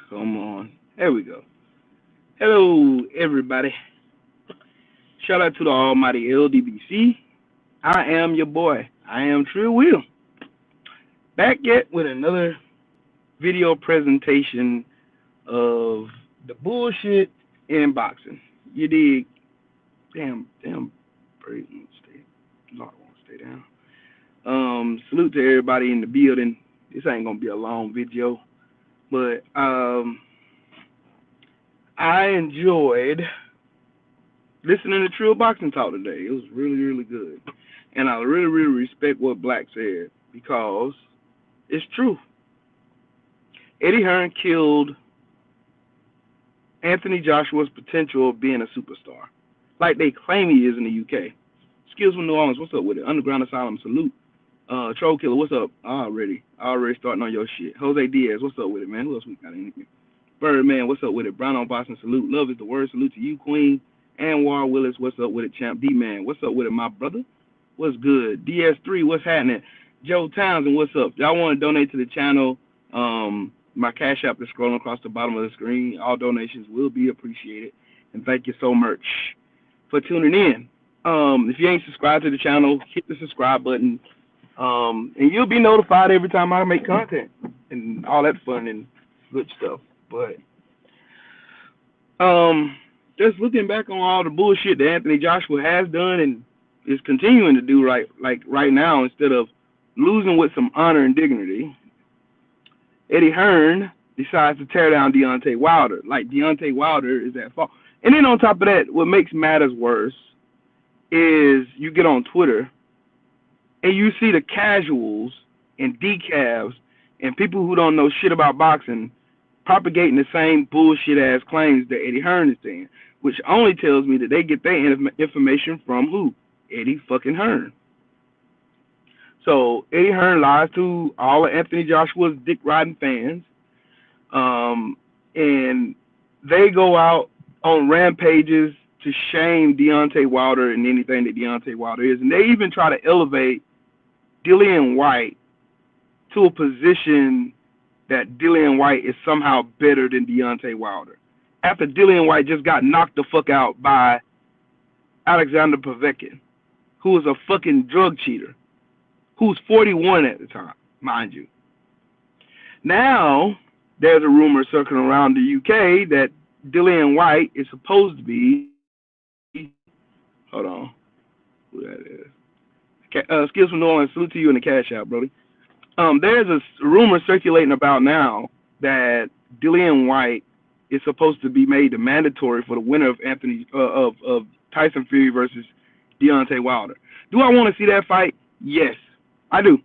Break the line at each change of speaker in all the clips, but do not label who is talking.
Come on. There we go. Hello, everybody. Shout out to the almighty LDBC. I am your boy. I am Trill Will. Back yet with another video presentation of the bullshit in boxing. You dig? Damn, break won't stay. Lock won't stay down. Salute to everybody in the building. This ain't gonna be a long video, but I enjoyed listening to Trill Boxing Talk today. It was really good, and I really respect what Black said because it's true. Eddie Hearn killed Anthony Joshua's potential of being a superstar, like they claim he is in the UK. Skills from New Orleans, what's up with it? Underground Asylum, salute. Troll Killer, what's up? Already starting on your shit. Jose Diaz, what's up with it, man? Who else we got in here? Birdman, what's up with it? Brown on Boston, salute. Love is the word, salute to you, Queen. Anwar Willis, what's up with it? Champ D-Man, what's up with it, my brother? What's good? DS3, what's happening? Joe Townsend, what's up? Y'all want to donate to the channel? My Cash App is scrolling across the bottom of the screen. All donations will be appreciated. And thank you so much for tuning in. If you ain't subscribed to the channel, hit the subscribe button. And you'll be notified every time I make content and all that fun and good stuff. But just looking back on all the bullshit that Anthony Joshua has done and is continuing to do right now, instead of losing with some honor and dignity, Eddie Hearn decides to tear down Deontay Wilder. Like Deontay Wilder is at fault. And then on top of that, what makes matters worse is you get on Twitter and you see the casuals and decavs and people who don't know shit about boxing propagating the same bullshit ass claims that Eddie Hearn is saying, which only tells me that they get their information from who? Eddie fucking Hearn. So Eddie Hearn lies to all of Anthony Joshua's dick riding fans, and they go out on rampages to shame Deontay Wilder and anything that Deontay Wilder is, and they even try to elevate Dillian White to a position that Dillian White is somehow better than Deontay Wilder, after Dillian White just got knocked the fuck out by Alexander Povetkin, who was a fucking drug cheater, who's 41 at the time, mind you. Now, there's a rumor circling around the UK that Dillian White is supposed to be, hold on, who that is? Skills from New Orleans, salute to you in the Cash App, brother. There's a rumor circulating about now that Dillian White is supposed to be made mandatory for the winner of Tyson Fury versus Deontay Wilder. Do I want to see that fight? Yes, I do.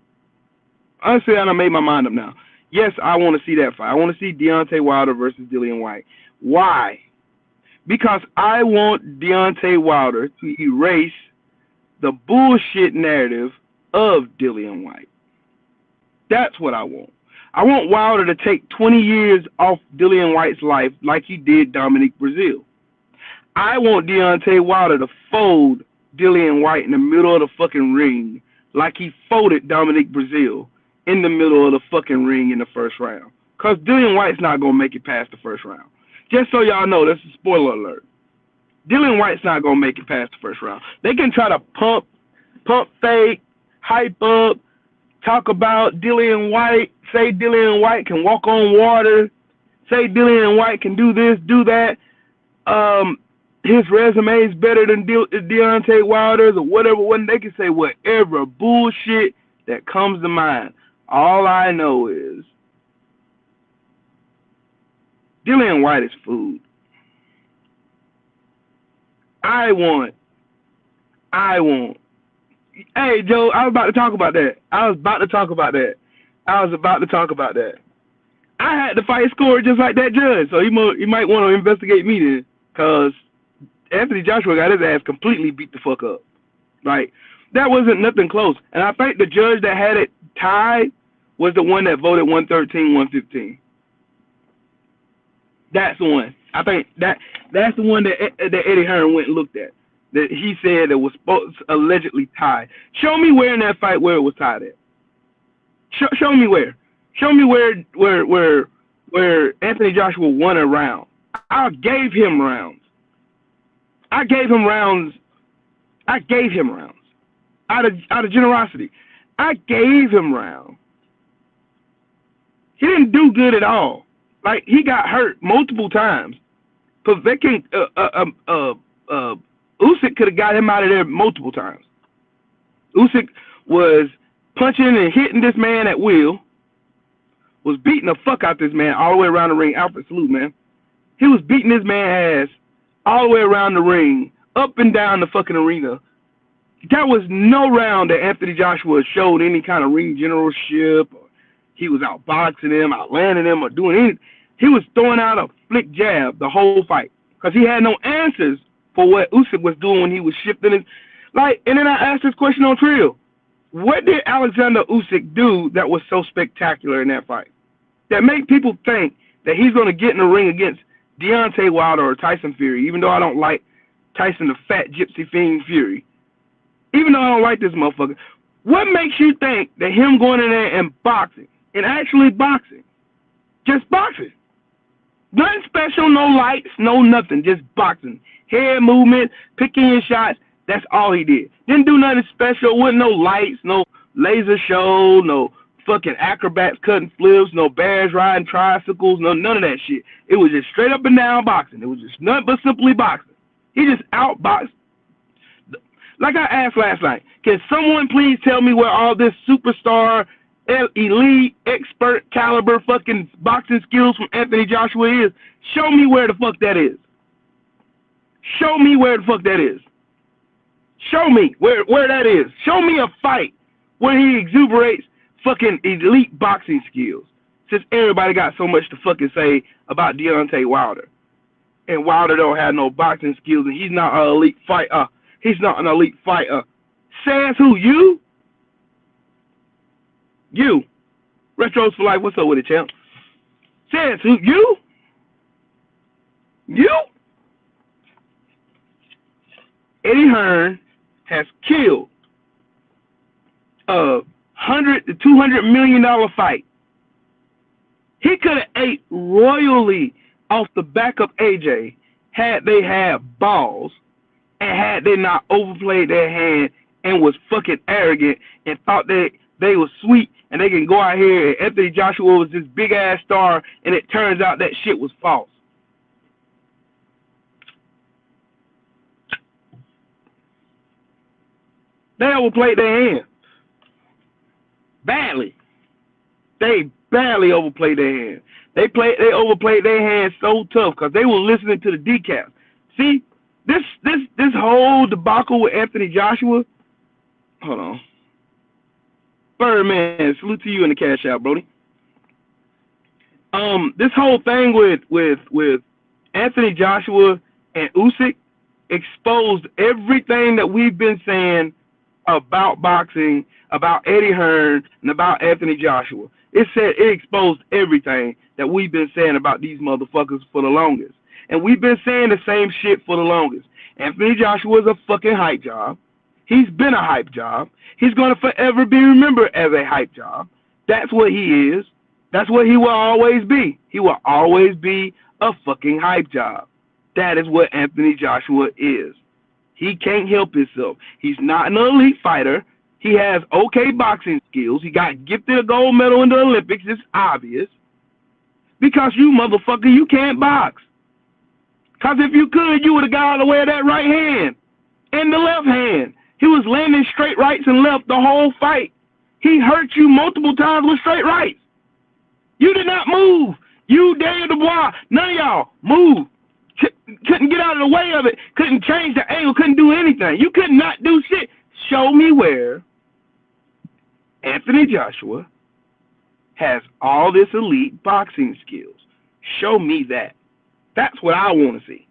Honestly, I done made my mind up now. Yes, I want to see that fight. I want to see Deontay Wilder versus Dillian White. Why? Because I want Deontay Wilder to erase the bullshit narrative of Dillian White. That's what I want. I want Wilder to take 20 years off Dillian White's life like he did Dominique Breazeale. I want Deontay Wilder to fold Dillian White in the middle of the fucking ring like he folded Dominique Breazeale in the middle of the fucking ring in the first round. Because Dillian White's not going to make it past the first round. Just so y'all know, that's a spoiler alert. Dillian White's not going to make it past the first round. They can try to pump fake, hype up, talk about Dillian White, say Dillian White can walk on water, say Dillian White can do this, do that. His resume is better than Deontay Wilder's or whatever. When they can say whatever bullshit that comes to mind. All I know is Dillian White is food. I want. Hey, Joe, I was about to talk about that. I had the fight scored just like that judge, so he might want to investigate me then, because Anthony Joshua got his ass completely beat the fuck up. Right? That wasn't nothing close. And I think the judge that had it tied was the one that voted 113-115. That's the one. I think that's the one that Eddie Hearn went and looked at. That he said it was allegedly tied. Show me where in that fight where it was tied at. Show me where. Show me where where Anthony Joshua won a round. I gave him rounds. I gave him rounds. I gave him rounds. Out of generosity. I gave him rounds. He didn't do good at all. Like, he got hurt multiple times. Because they can Usyk could have got him out of there multiple times. Usyk was punching and hitting this man at will. Was beating the fuck out this man all the way around the ring. Alfred, salute, man. He was beating this man's ass all the way around the ring, up and down the fucking arena. There was no round that Anthony Joshua showed any kind of ring generalship, or he was outboxing him, outlanding him, or doing anything. He was throwing out a flick jab the whole fight because he had no answers for what Usyk was doing when he was shifting his. Like, and then I asked this question on Trill. What did Alexander Usyk do that was so spectacular in that fight that made people think that he's going to get in the ring against Deontay Wilder or Tyson Fury, even though I don't like Tyson the fat gypsy fiend Fury, even though I don't like this motherfucker? What makes you think that him going in there and boxing, and actually boxing, just boxing, nothing special, no lights, no nothing, just boxing, head movement, picking your shots, that's all he did. Didn't do nothing special, wasn't no lights, no laser show, no fucking acrobats cutting flips, no bears riding tricycles, no none of that shit. It was just straight up and down boxing. It was just nothing but simply boxing. He just outboxed. Like I asked last night, can someone please tell me where all this superstar, elite, expert caliber fucking boxing skills from Anthony Joshua is? Show me where the fuck that is. Show me where the fuck that is. Show me where that is. Show me a fight where he exuberates fucking elite boxing skills. Since everybody got so much to fucking say about Deontay Wilder. And Wilder don't have no boxing skills and he's not an elite fighter. He's not an elite fighter. Says who? You? You. Retros for life. What's up with it, champ? Says who? You? You? Eddie Hearn has killed a $100 to $200 million fight. He could have ate royally off the back of AJ had they had balls and had they not overplayed their hand and was fucking arrogant and thought that they were sweet and they can go out here and Anthony Joshua was this big ass star and it turns out that shit was false. They overplayed their hand. Badly. They badly overplayed their hand. They overplayed their hand so tough because they were listening to the decaf. See, this whole debacle with Anthony Joshua. Hold on. Birdman, salute to you in the cash out, Brody. This whole thing with Anthony Joshua and Usyk exposed everything that we've been saying about boxing, about Eddie Hearn, and about Anthony Joshua. It exposed everything that we've been saying about these motherfuckers for the longest. And we've been saying the same shit for the longest. Anthony Joshua is a fucking hype job. He's been a hype job. He's going to forever be remembered as a hype job. That's what he is. That's what he will always be. He will always be a fucking hype job. That is what Anthony Joshua is. He can't help himself. He's not an elite fighter. He has okay boxing skills. He got gifted a gold medal in the Olympics. It's obvious. Because you motherfucker, you can't box. Because if you could, you would have got out of the way of that right hand and the left hand. He was landing straight rights and left the whole fight. He hurt you multiple times with straight rights. You did not move. You, Daniel Dubois, none of y'all moved. Couldn't get out of the way of it. Couldn't change the angle. Couldn't do anything. You could not do shit. Show me where Anthony Joshua has all this elite boxing skills. Show me that. That's what I want to see.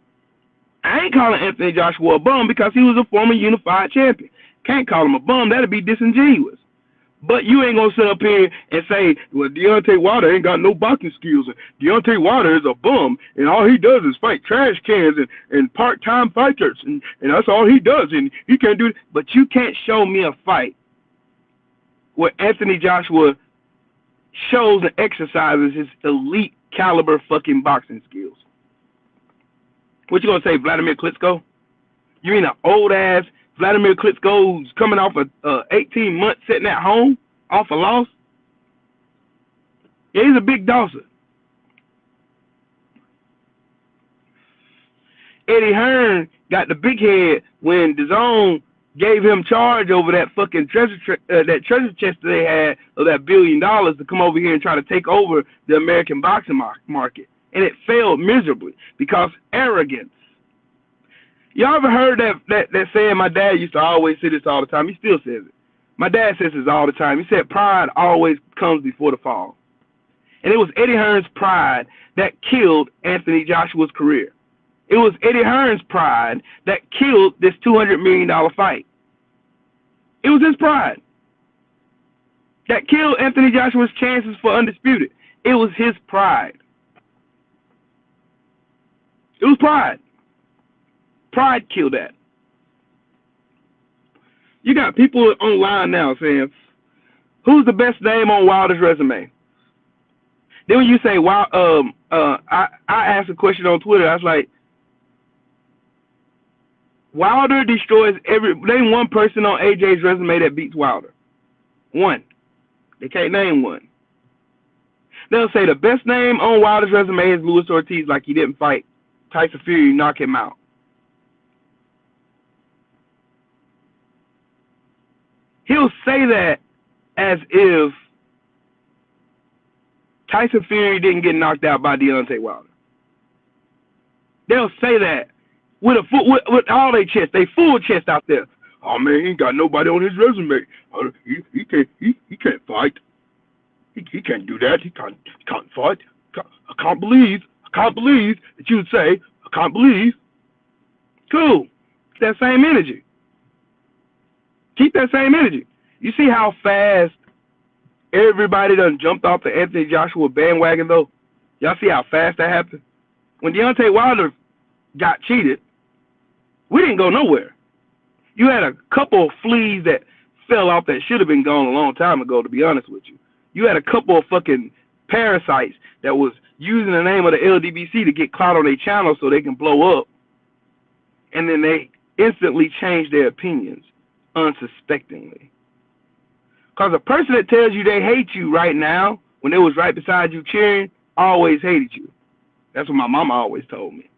I ain't calling Anthony Joshua a bum because he was a former unified champion. Can't call him a bum. That'd be disingenuous. But you ain't gonna sit up here and say, well, Deontay Wilder ain't got no boxing skills, and Deontay Wilder is a bum, and all he does is fight trash cans and part-time fighters, and that's all he does, and he can't do it. But you can't show me a fight where Anthony Joshua shows and exercises his elite caliber fucking boxing skills. What you gonna say, Vladimir Klitschko? You mean an old ass Vladimir Klitschko who's coming off a 18 months sitting at home off a loss? Yeah, he's a big dosser. Eddie Hearn got the big head when DAZN gave him charge over that fucking treasure chest that they had of that $1 billion to come over here and try to take over the American boxing market. And it failed miserably because arrogance. Y'all ever heard that saying? My dad used to always say this all the time. He still says it. My dad says this all the time. He said pride always comes before the fall. And it was Eddie Hearn's pride that killed Anthony Joshua's career. It was Eddie Hearn's pride that killed this $200 million fight. It was his pride that killed Anthony Joshua's chances for undisputed. It was his pride. It was pride. Pride killed that. You got people online now saying, who's the best name on Wilder's resume? Then when you say, wow, I asked a question on Twitter. I was like, Wilder destroys name one person on AJ's resume that beats Wilder. One. They can't name one. They'll say the best name on Wilder's resume is Luis Ortiz, like he didn't fight Tyson Fury, knock him out. He'll say that as if Tyson Fury didn't get knocked out by Deontay Wilder. They'll say that with with all their chest, they full chest out there. Oh man, he ain't got nobody on his resume. He can't fight. He can't do that. He can't fight. I can't believe that you would say, I can't believe. Cool. That same energy. Keep that same energy. You see how fast everybody done jumped off the Anthony Joshua bandwagon, though? Y'all see how fast that happened? When Deontay Wilder got cheated, we didn't go nowhere. You had a couple of fleas that fell off that should have been gone a long time ago, to be honest with you. You had a couple of fucking parasites that was using the name of the LDBC to get clout on their channel so they can blow up. And then they instantly changed their opinions unsuspectingly. Because a person that tells you they hate you right now, when they was right beside you cheering, always hated you. That's what my mama always told me.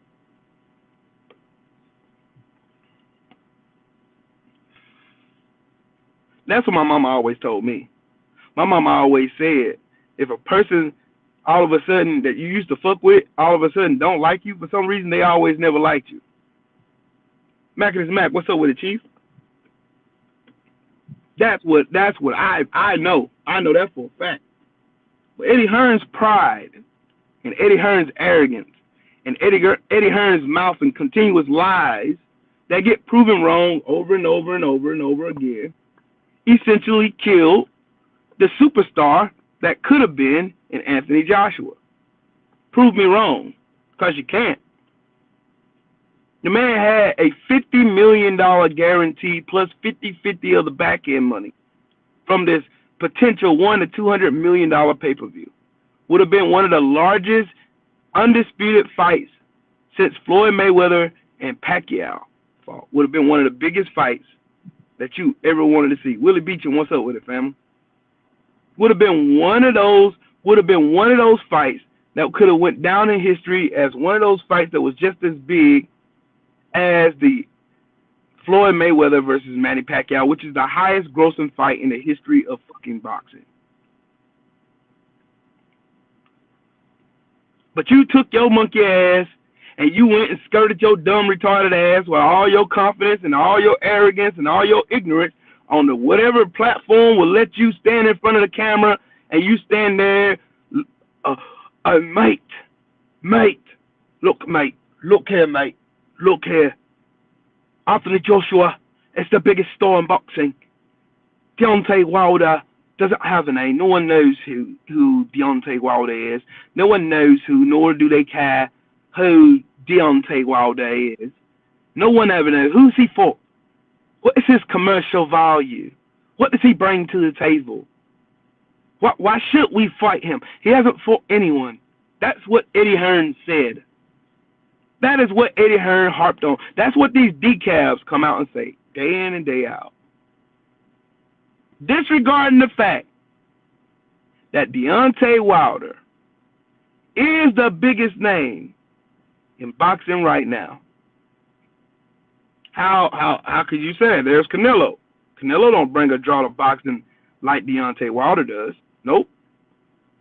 That's what my mama always told me. My mama always said, if a person all of a sudden that you used to fuck with, all of a sudden don't like you for some reason, they always never liked you. Mac is Mac, what's up with it, Chief? That's what I know. I know that for a fact. But Eddie Hearn's pride and Eddie Hearn's arrogance and Eddie Hearn's mouth and continuous lies that get proven wrong over and over and over and over again essentially killed the superstar that could have been in Anthony Joshua. Prove me wrong, because you can't. The man had a $50 million guarantee plus 50-50 of the back end money from this potential $100 to $200 million pay-per-view. Would have been one of the largest undisputed fights since Floyd Mayweather and Pacquiao fought. Would have been one of the biggest fights that you ever wanted to see. Willie Beecham, what's up with it, family? Would have been one of those fights that could have went down in history as one of those fights that was just as big as the Floyd Mayweather versus Manny Pacquiao, which is the highest grossing fight in the history of fucking boxing. But you took your monkey ass and you went and skirted your dumb retarded ass with all your confidence and all your arrogance and all your ignorance on the whatever platform will let you stand in front of the camera and you stand there, mate, look here, mate. Look here, Anthony Joshua is the biggest star in boxing. Deontay Wilder doesn't have a name. No one knows who Deontay Wilder is. No one knows who, nor do they care who Deontay Wilder is. No one ever knows. Who's he for? What is his commercial value? What does he bring to the table? Why should we fight him? He hasn't fought anyone. That's what Eddie Hearn said. That is what Eddie Hearn harped on. That's what these decabs come out and say day in and day out. Disregarding the fact that Deontay Wilder is the biggest name in boxing right now. How could you say that? There's Canelo. Canelo don't bring a draw to boxing like Deontay Wilder does. Nope.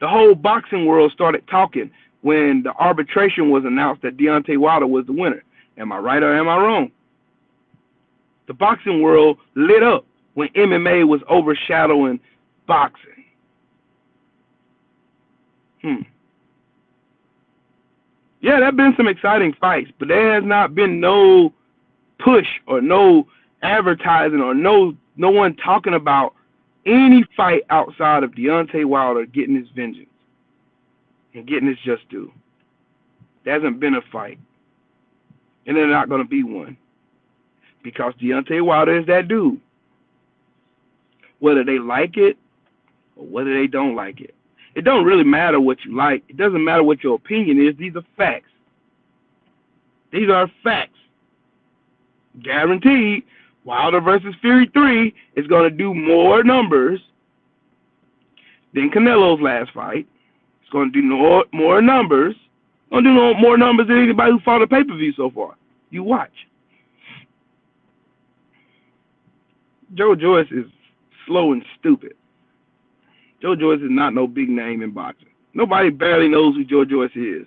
The whole boxing world started talking when the arbitration was announced that Deontay Wilder was the winner. Am I right or am I wrong? The boxing world lit up when MMA was overshadowing boxing. Yeah, there have been some exciting fights, but there has not been no push or no advertising or no one talking about any fight outside of Deontay Wilder getting his vengeance and getting his just due. There hasn't been a fight, and there's not going to be one, because Deontay Wilder is that dude. Whether they like it or whether they don't like it. It don't really matter what you like. It doesn't matter what your opinion is. These are facts. These are facts. Guaranteed, Wilder versus Fury 3 is going to do more numbers than Canelo's last fight. It's going to do more numbers. It's going to do more numbers than anybody who fought a pay-per-view so far. You watch. Joe Joyce is slow and stupid. Joe Joyce is not no big name in boxing. Nobody barely knows who Joe Joyce is.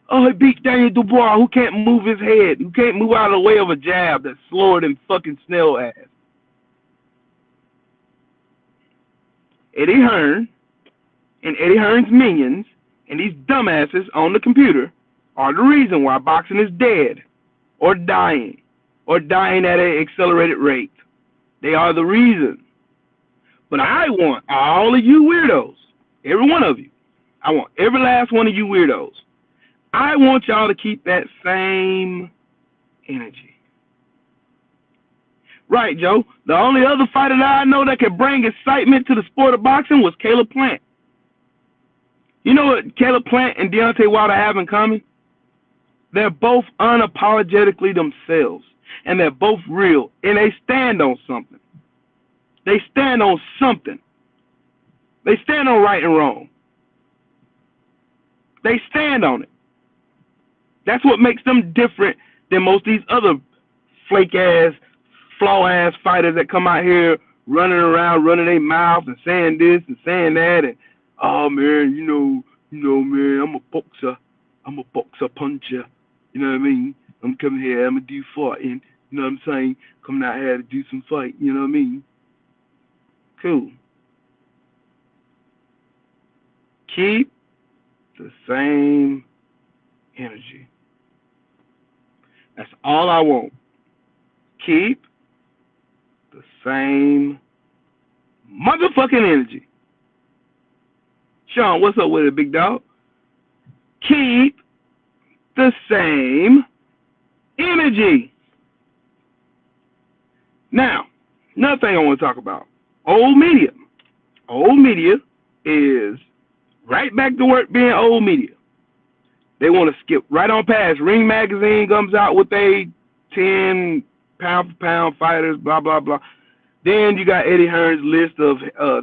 Oh, he beat Daniel Dubois, who can't move his head, who can't move out of the way of a jab that's slower than fucking snail ass. Eddie Hearn and Eddie Hearn's minions and these dumbasses on the computer are the reason why boxing is dead or dying at an accelerated rate. They are the reason. But I want all of you weirdos, every one of you, I want every last one of you weirdos, I want y'all to keep that same energy. Right, Joe. The only other fighter that I know that could bring excitement to the sport of boxing was Caleb Plant. You know what Caleb Plant and Deontay Wilder have in common? They're both unapologetically themselves, and they're both real, and they stand on something. They stand on something. They stand on right and wrong. They stand on it. That's what makes them different than most of these other flake-ass, flaw-ass fighters that come out here running around, running their mouth and saying this and saying that. And, oh, man, you know, man, I'm a boxer. I'm a boxer puncher. You know what I mean? I'm coming here. I'm going to do fighting. You know what I'm saying? Coming out here to do some fight. You know what I mean? Cool. Keep the same energy. That's all I want. Keep the same motherfucking energy. Sean, what's up with it, big dog? Keep the same energy. Now, another thing I want to talk about. Old media. Old media is right back to work being old media. They want to skip right on past. Ring Magazine comes out with a 10 pound-for-pound fighters, blah, blah, blah. Then you got Eddie Hearn's list of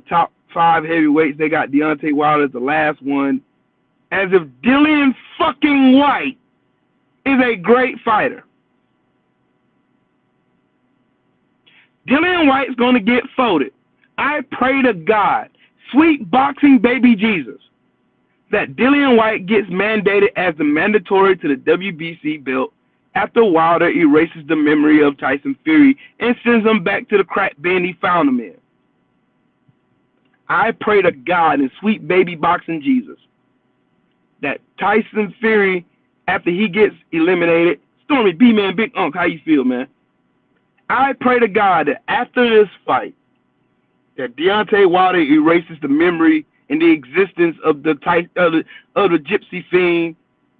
top 5 heavyweights. They got Deontay Wilder as the last one. As if Dillian fucking White is a great fighter. Dillian White's going to get folded. I pray to God, sweet boxing baby Jesus, that Dillian White gets mandated as the mandatory to the WBC belt after Wilder erases the memory of Tyson Fury and sends him back to the crack bin he found him in. I pray to God and sweet baby boxing Jesus that Tyson Fury, after he gets eliminated, Stormy B-Man, Big Unk, how you feel, man? I pray to God that after this fight, that Deontay Wilder erases the memory and the existence of the Gypsy Fiend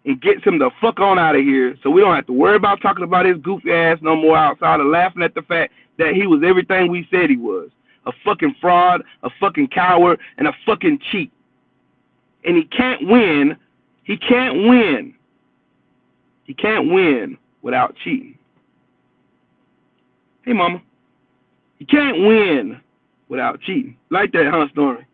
and gets him the fuck on out of here, so we don't have to worry about talking about his goofy ass no more outside of laughing at the fact that he was everything we said he was. a fucking fraud, a fucking coward, and a fucking cheat. And he can't win. He can't win. He can't win without cheating. Hey, mama. You can't win without cheating. Like that, huh, Stormy?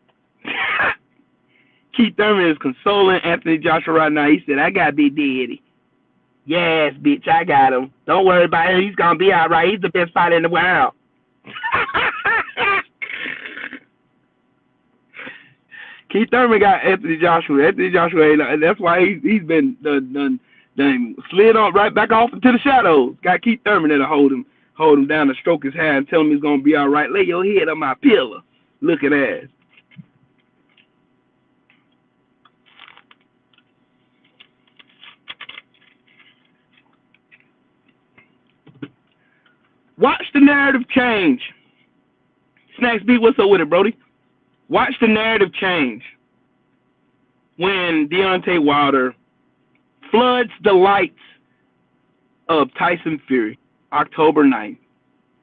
Keith Thurman is consoling Anthony Joshua right now. He said, I got Big Daddy. Yes, bitch, I got him. Don't worry about him. He's going to be all right. He's the best fighter in the world. Keith Thurman got Anthony Joshua. Anthony Joshua, that's why he's been done slid on right back off into the shadows. Got Keith Thurman there to hold him down and stroke his hand and tell him he's going to be all right. Lay your head on my pillow. Look at that. Watch the narrative change. Snacks B, what's up with it, Brody? Watch the narrative change when Deontay Wilder floods the lights of Tyson Fury, October 9th,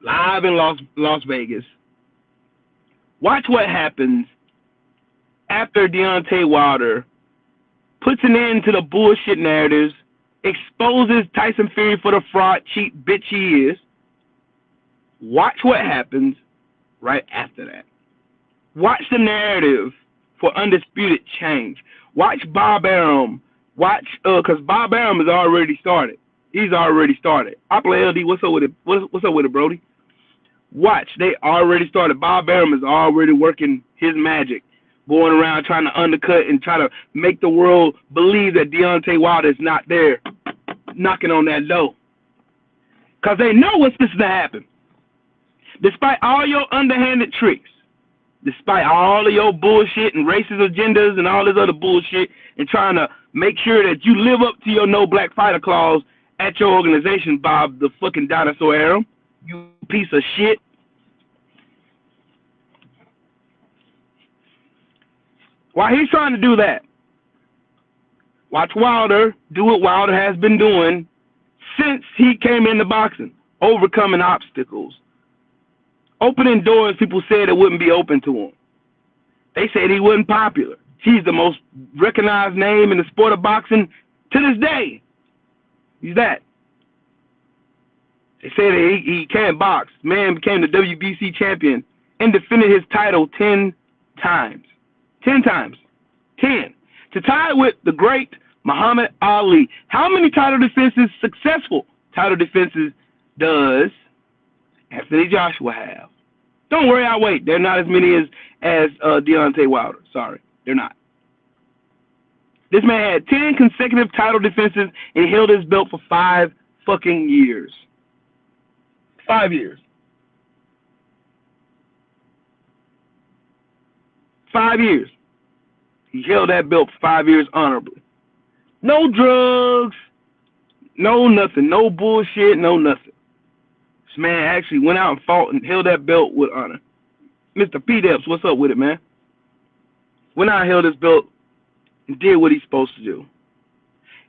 live in Las Vegas. Watch what happens after Deontay Wilder puts an end to the bullshit narratives, exposes Tyson Fury for the fraud, cheat, bitch he is. Watch what happens right after that. Watch the narrative for Undisputed change. Watch Bob Arum. Watch, because Bob Arum has already started. He's already started. I play LD. What's up with it? What's up with it, Brody? Watch. They already started. Bob Arum is already working his magic, going around trying to undercut and try to make the world believe that Deontay Wilder is not there, knocking on that door. Because they know what's supposed to happen. Despite all your underhanded tricks, despite all of your bullshit and racist agendas and all this other bullshit and trying to make sure that you live up to your no black fighter clause at your organization, Bob the fucking dinosaur Arum, you piece of shit. While he's trying to do that, watch Wilder do what Wilder has been doing since he came into boxing, overcoming obstacles. Opening doors people said it wouldn't be open to him. They said he wasn't popular. He's the most recognized name in the sport of boxing to this day. He's that. They said that he can't box. Man became the WBC champion and defended his title 10 times. 10 times. 10. To tie it with the great Muhammad Ali. How many title defenses, successful title defenses, does Anthony Joshua have? Don't worry, I'll wait. They're not as many as Deontay Wilder. Sorry, they're not. This man had 10 consecutive title defenses and held his belt for 5 fucking years. 5 years. 5 years. He held that belt for 5 years honorably. No drugs, no nothing, no bullshit, no nothing. This man actually went out and fought and held that belt with honor. Mr. P-Depps, what's up with it, man? Went out and held his belt and did what he's supposed to do.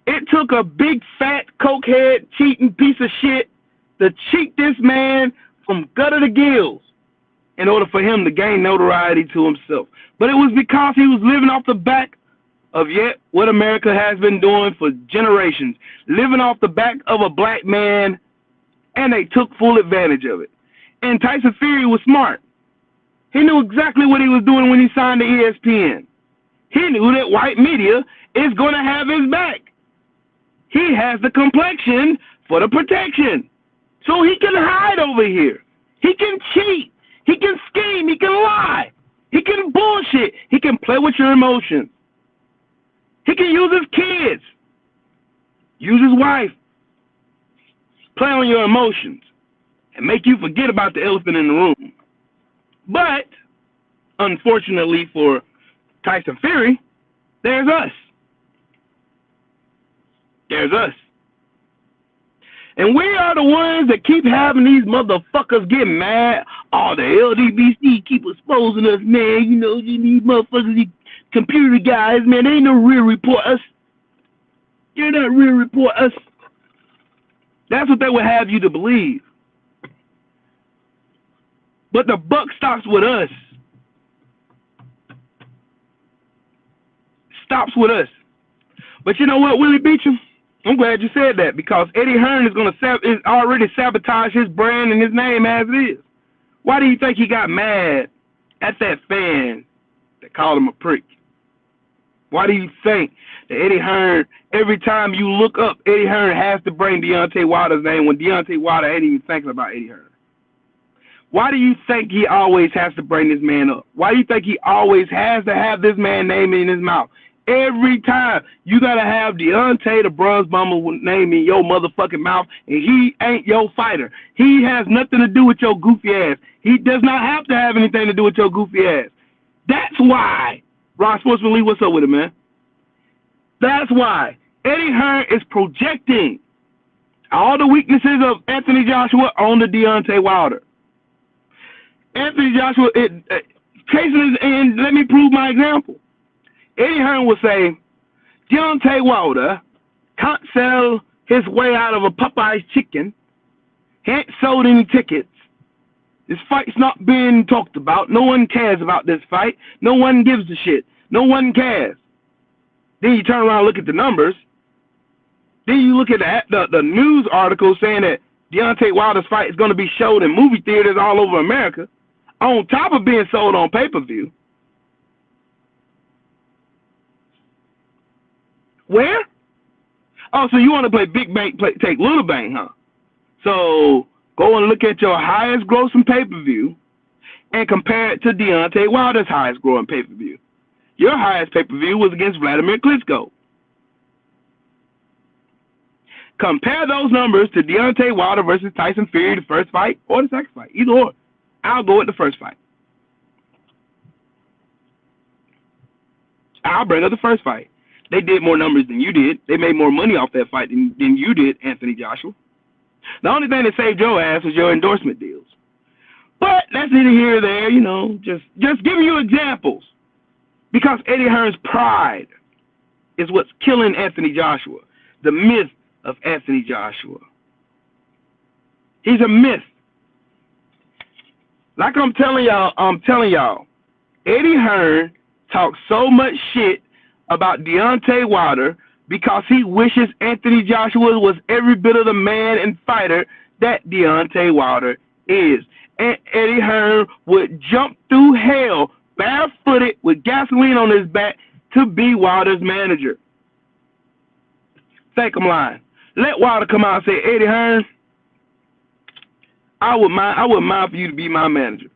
It took a big, fat, cokehead, cheating piece of shit to cheat this man from gutter to gills in order for him to gain notoriety to himself. But it was because he was living off the back of yet what America has been doing for generations, living off the back of a black man, and they took full advantage of it. And Tyson Fury was smart. He knew exactly what he was doing when he signed to ESPN. He knew that white media is going to have his back. He has the complexion for the protection. So he can hide over here. He can cheat. He can scheme. He can lie. He can bullshit. He can play with your emotions. He can use his kids. Use his wife. Play on your emotions and make you forget about the elephant in the room. But, unfortunately for Tyson Fury, there's us. There's us. And we are the ones that keep having these motherfuckers get mad. Oh, the LDBC keep exposing us, man. You know, these motherfuckers, these computer guys, man, they ain't no real reporters. They're not real reporters. That's what they would have you to believe. But the buck stops with us. Stops with us. But you know what, Willie Beecham? I'm glad you said that, because Eddie Hearn is already sabotage his brand and his name as it is. Why do you think he got mad at that fan that called him a prick? Why do you think that Eddie Hearn, every time you look up, Eddie Hearn has to bring Deontay Wilder's name when Deontay Wilder ain't even thinking about Eddie Hearn? Why do you think he always has to bring this man up? Why do you think he always has to have this man's name in his mouth? Every time you gotta have Deontay the Bronze Bomber name in your motherfucking mouth, and he ain't your fighter. He has nothing to do with your goofy ass. He does not have to have anything to do with your goofy ass. That's why, Ron Sportsman Lee, what's up with it, man? That's why Eddie Hearn is projecting all the weaknesses of Anthony Joshua on the Deontay Wilder. Anthony Joshua, cases, and let me prove my example. Eddie Hearn will say, Deontay Wilder can't sell his way out of a Popeye's chicken. He ain't sold any tickets. This fight's not being talked about. No one cares about this fight. No one gives a shit. No one cares. Then you turn around and look at the numbers. Then you look at the news article saying that Deontay Wilder's fight is going to be showed in movie theaters all over America, on top of being sold on pay-per-view. Where? Oh, so you want to play big bank, take little bank, huh? So go and look at your highest grossing pay-per-view and compare it to Deontay Wilder's highest growing pay-per-view. Your highest pay-per-view was against Vladimir Klitschko. Compare those numbers to Deontay Wilder versus Tyson Fury, the first fight, or the second fight. Either or. I'll go with the first fight. I'll bring up the first fight. They did more numbers than you did. They made more money off that fight than you did, Anthony Joshua. The only thing that saved your ass was your endorsement deals. But that's neither here or there, you know, just giving you examples. Because Eddie Hearn's pride is what's killing Anthony Joshua. The myth of Anthony Joshua. He's a myth. Like I'm telling y'all, Eddie Hearn talks so much shit about Deontay Wilder because he wishes Anthony Joshua was every bit of the man and fighter that Deontay Wilder is. And Eddie Hearn would jump through hell barefooted with gasoline on his back to be Wilder's manager. Think I'm lying. Let Wilder come out and say, Eddie Hearn, I wouldn't mind for you to be my manager.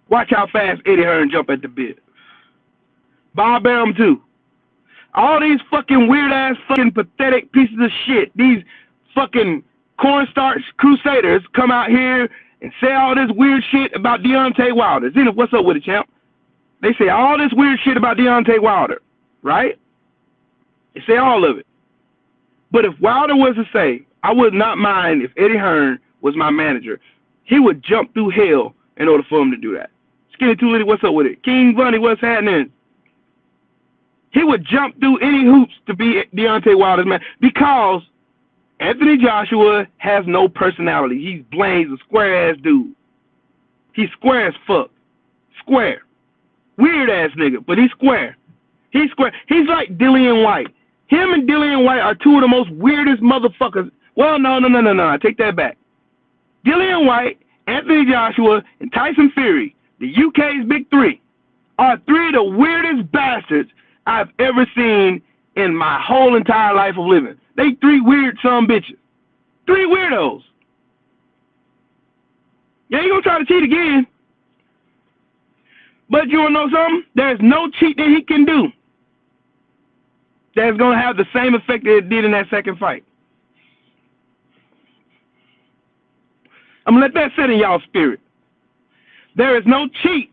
Watch how fast Eddie Hearn jump at the bit. Bob Arum too. All these fucking weird-ass fucking pathetic pieces of shit, these fucking cornstarch crusaders come out here and say all this weird shit about Deontay Wilder. Zenith, what's up with it, champ? They say all this weird shit about Deontay Wilder, right? They say all of it. But if Wilder was to say, I would not mind if Eddie Hearn was my manager, he would jump through hell in order for him to do that. Skinny Too Litty, what's up with it? King Bunny, what's happening? He would jump through any hoops to be Deontay Wilder's man because Anthony Joshua has no personality. He's bland. He's a square-ass dude. He's square as fuck. Square. Weird-ass nigga, but he's square. He's square. He's like Dillian White. Him and Dillian White are two of the most weirdest motherfuckers. Well, no. I take that back. Dillian White, Anthony Joshua, and Tyson Fury, the UK's big three, are three of the weirdest bastards I've ever seen in my whole entire life of living. They three weird son bitches. Three weirdos. Yeah, you gonna try to cheat again. But you wanna know something? There's no cheat that he can do that's gonna have the same effect that it did in that second fight. I'm gonna let that sit in y'all's spirit. There is no cheat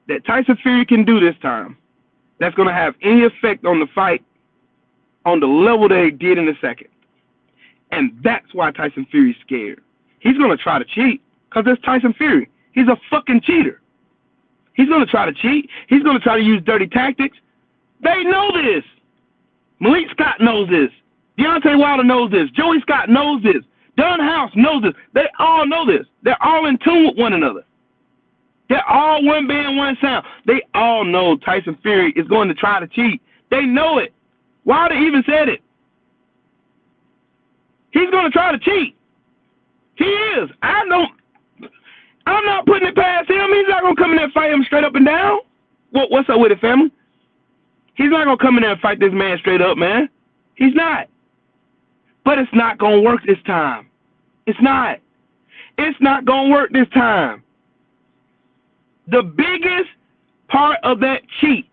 that Tyson Fury can do this time that's going to have any effect on the fight on the level that it did in the second. And that's why Tyson Fury's scared. He's going to try to cheat because it's Tyson Fury. He's a fucking cheater. He's going to try to cheat. He's going to try to use dirty tactics. They know this. Malik Scott knows this. Deontay Wilder knows this. Joey Scott knows this. Dunn House knows this. They all know this. They're all in tune with one another. They're all one band, one sound. They all know Tyson Fury is going to try to cheat. They know it. Wilder even said it. He's going to try to cheat. He is. I'm not putting it past him. He's not going to come in there and fight him straight up and down. What's up with it, family? He's not going to come in there and fight this man straight up, man. He's not. But it's not going to work this time. It's not. It's not going to work this time. The biggest part of that cheat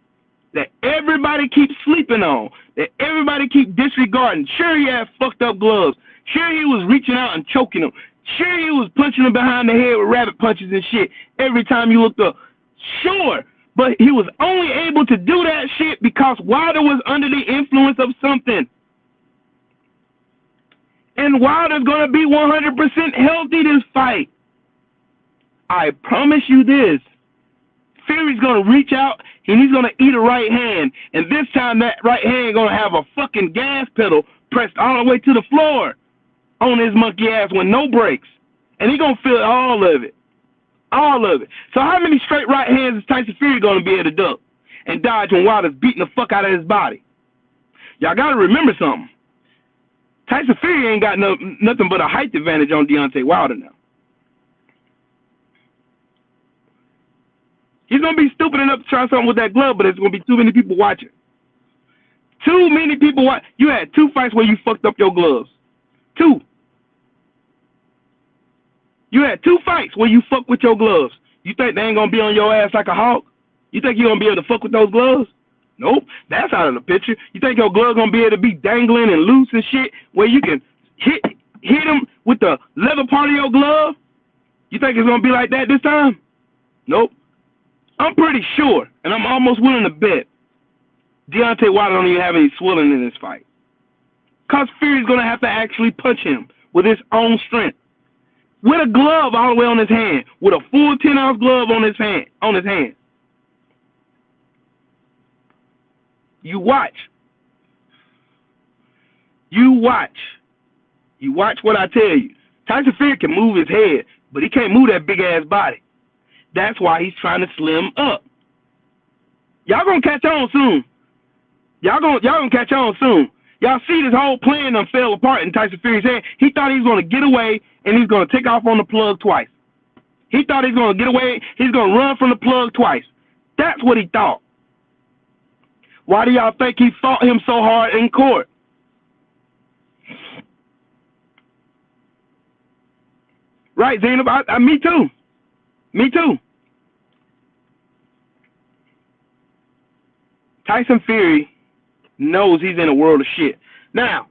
that everybody keeps sleeping on, that everybody keep disregarding. Sure, he had fucked up gloves. Sure, he was reaching out and choking him. Sure, he was punching him behind the head with rabbit punches and shit every time you looked up. Sure, but he was only able to do that shit because Wilder was under the influence of something. And Wilder's going to be 100% healthy this fight. I promise you this. Fury's going to reach out and he's going to eat a right hand. And this time that right hand going to have a fucking gas pedal pressed all the way to the floor on his monkey ass with no brakes. And he's going to feel all of it. All of it. So how many straight right hands is Tyson Fury going to be able to duck and dodge when Wilder's beating the fuck out of his body? Y'all got to remember something. Tyson Fury ain't got nothing but a height advantage on Deontay Wilder now. He's going to be stupid enough to try something with that glove, but there's going to be too many people watching. Too many people watch. You had 2 fights where you fucked up your gloves. 2. You had 2 fights where you fucked with your gloves. You think they ain't going to be on your ass like a hawk? You think you're going to be able to fuck with those gloves? Nope. That's out of the picture. You think your gloves going to be able to be dangling and loose and shit where you can hit them with the leather part of your glove? You think it's going to be like that this time? Nope. I'm pretty sure, and I'm almost willing to bet, Deontay Wilder don't even have any swelling in this fight. Because Fury's going to have to actually punch him with his own strength. With a glove all the way on his hand. With a full 10-ounce glove on his hand. You watch. You watch. You watch what I tell you. Tyson Fury can move his head, but he can't move that big-ass body. That's why he's trying to slim up. Y'all gonna catch on soon. Y'all gonna catch on soon. Y'all see this whole plan done fell apart in Tyson Fury's head. He thought he was gonna get away and he's gonna take off on the plug twice. He thought he's gonna get away, he's gonna run from the plug twice. That's what he thought. Why do y'all think he fought him so hard in court? Right, Zainab? Me too. Me too. Tyson Fury knows he's in a world of shit. Now,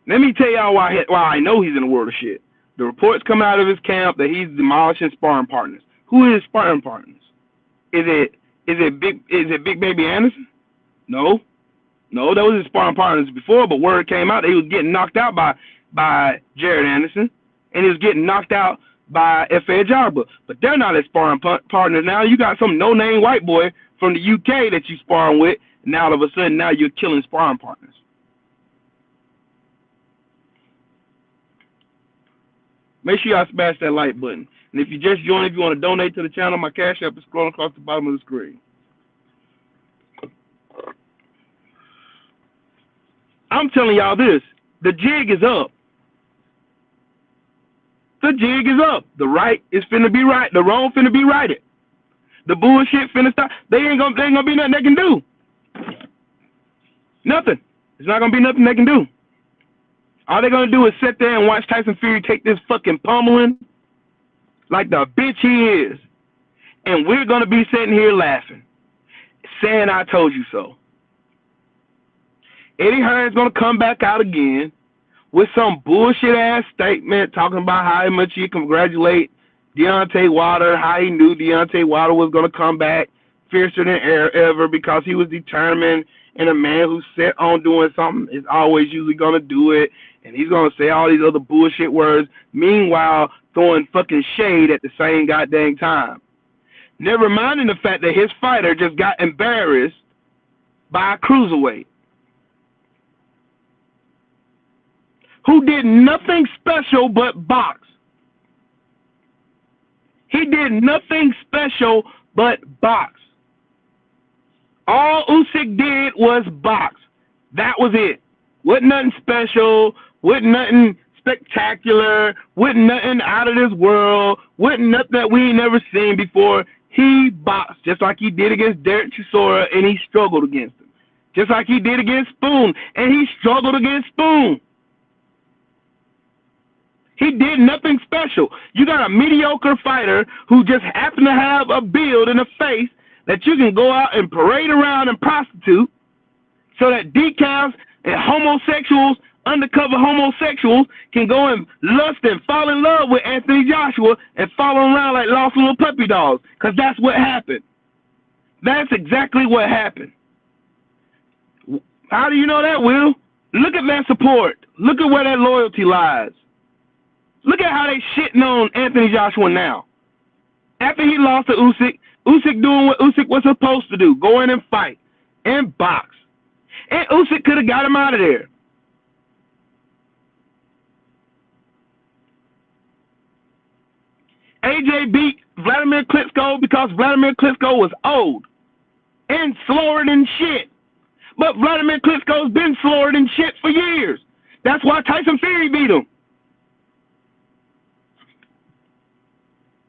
let me tell y'all why I know he's in a world of shit. The reports come out of his camp that he's demolishing sparring partners. Who is his sparring partners? Is it Big Baby Anderson? No, that was his sparring partners before, but word came out that he was getting knocked out by Jared Anderson, and he was getting knocked out by F.A. Jarba. But they're not his sparring partners now. You got some no-name white boy from the UK that you sparring with, and now all of a sudden now you're killing sparring partners. Make sure y'all smash that like button. And if you just joined, if you want to donate to the channel, my Cash App is scrolling across the bottom of the screen. I'm telling y'all this. The jig is up. The jig is up. The right is finna be right. The wrong finna be righted. The bullshit finna stop. There ain't gonna be nothing they can do. Nothing. It's not gonna be nothing they can do. All they're gonna do is sit there and watch Tyson Fury take this fucking pummeling like the bitch he is. And we're gonna be sitting here laughing, saying I told you so. Eddie Hearn's gonna come back out again with some bullshit ass statement talking about how much he congratulate Deontay Wilder, how he knew Deontay Wilder was gonna come back fiercer than ever because he was determined, and a man who's set on doing something is always usually gonna do it, and he's gonna say all these other bullshit words, meanwhile throwing fucking shade at the same goddamn time. Never minding the fact that his fighter just got embarrassed by a cruiserweight. who did nothing special but box. He did nothing special but box. All Usyk did was box. That was it. Wasn't nothing special. Wasn't nothing spectacular. Wasn't nothing out of this world. Wasn't nothing that we ain't never seen before. He boxed just like he did against Derek Chisora, and he struggled against him. Just like he did against Spoon, and he struggled against Spoon. He did nothing special. You got a mediocre fighter who just happened to have a build and a face that you can go out and parade around and prostitute so that decals and homosexuals, undercover homosexuals, can go and lust and fall in love with Anthony Joshua and follow around like lost little puppy dogs, because that's what happened. That's exactly what happened. How do you know that, Will? Look at that support. Look at where that loyalty lies. Look at how they shitting on Anthony Joshua now. After he lost to Usyk, Usyk doing what Usyk was supposed to do, go in and fight and box. And Usyk could have got him out of there. AJ beat Vladimir Klitschko because Vladimir Klitschko was old and slower than shit. But Vladimir Klitschko's been slower than shit for years. That's why Tyson Fury beat him.